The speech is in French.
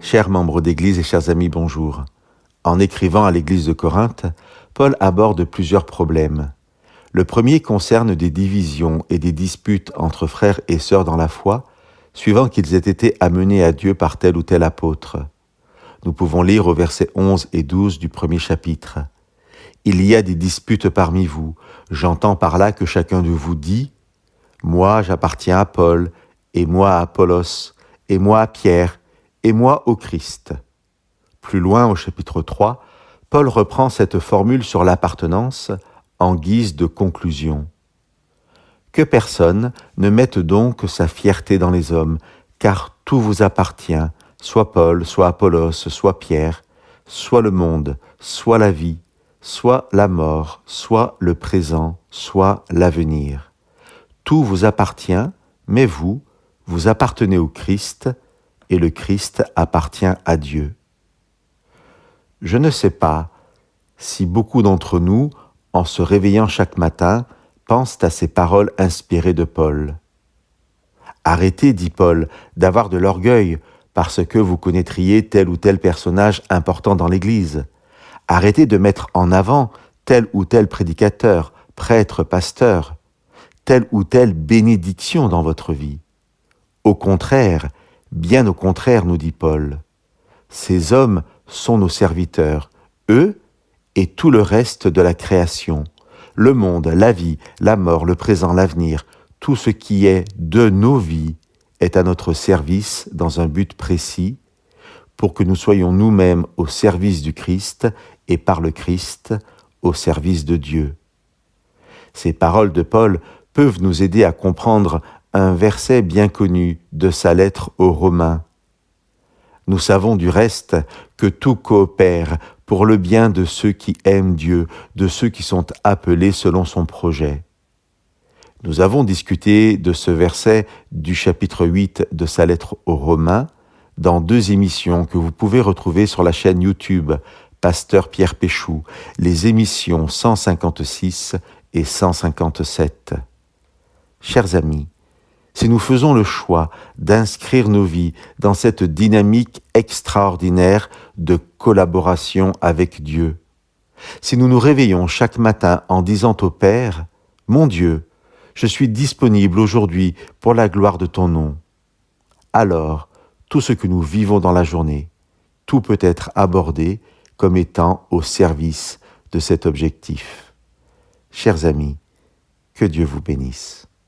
Chers membres d'Église et chers amis, bonjour. En écrivant à l'Église de Corinthe, Paul aborde plusieurs problèmes. Le premier concerne des divisions et des disputes entre frères et sœurs dans la foi, suivant qu'ils aient été amenés à Dieu par tel ou tel apôtre. Nous pouvons lire aux versets 11 et 12 du premier chapitre. « Il y a des disputes parmi vous. J'entends par là que chacun de vous dit « Moi, j'appartiens à Paul, et moi à Apollos, et moi à Pierre, et moi au Christ. » Plus loin, au chapitre 3, Paul reprend cette formule sur l'appartenance en guise de conclusion. « Que personne ne mette donc sa fierté dans les hommes, car tout vous appartient, soit Paul, soit Apollos, soit Pierre, soit le monde, soit la vie, soit la mort, soit le présent, soit l'avenir. Tout vous appartient, mais vous, vous appartenez au Christ, et le Christ appartient à Dieu. » Je ne sais pas si beaucoup d'entre nous, en se réveillant chaque matin, pensent à ces paroles inspirées de Paul. « Arrêtez, dit Paul, d'avoir de l'orgueil parce que vous connaîtriez tel ou tel personnage important dans l'Église. Arrêtez de mettre en avant tel ou tel prédicateur, prêtre, pasteur, telle ou telle bénédiction dans votre vie. Au contraire, bien au contraire, nous dit Paul. Ces hommes sont nos serviteurs, eux et tout le reste de la création, le monde, la vie, la mort, le présent, l'avenir, tout ce qui est de nos vies est à notre service dans un but précis, pour que nous soyons nous-mêmes au service du Christ et par le Christ au service de Dieu. » Ces paroles de Paul peuvent nous aider à comprendre un verset bien connu de sa lettre aux Romains. Nous savons du reste que tout coopère pour le bien de ceux qui aiment Dieu, de ceux qui sont appelés selon son projet. Nous avons discuté de ce verset du chapitre 8 de sa lettre aux Romains dans 2 émissions que vous pouvez retrouver sur la chaîne YouTube Pasteur Pierre Péchou, les émissions 156 et 157. Chers amis, si nous faisons le choix d'inscrire nos vies dans cette dynamique extraordinaire de collaboration avec Dieu, si nous nous réveillons chaque matin en disant au Père « Mon Dieu, je suis disponible aujourd'hui pour la gloire de ton nom », alors tout ce que nous vivons dans la journée, tout peut être abordé comme étant au service de cet objectif. Chers amis, que Dieu vous bénisse.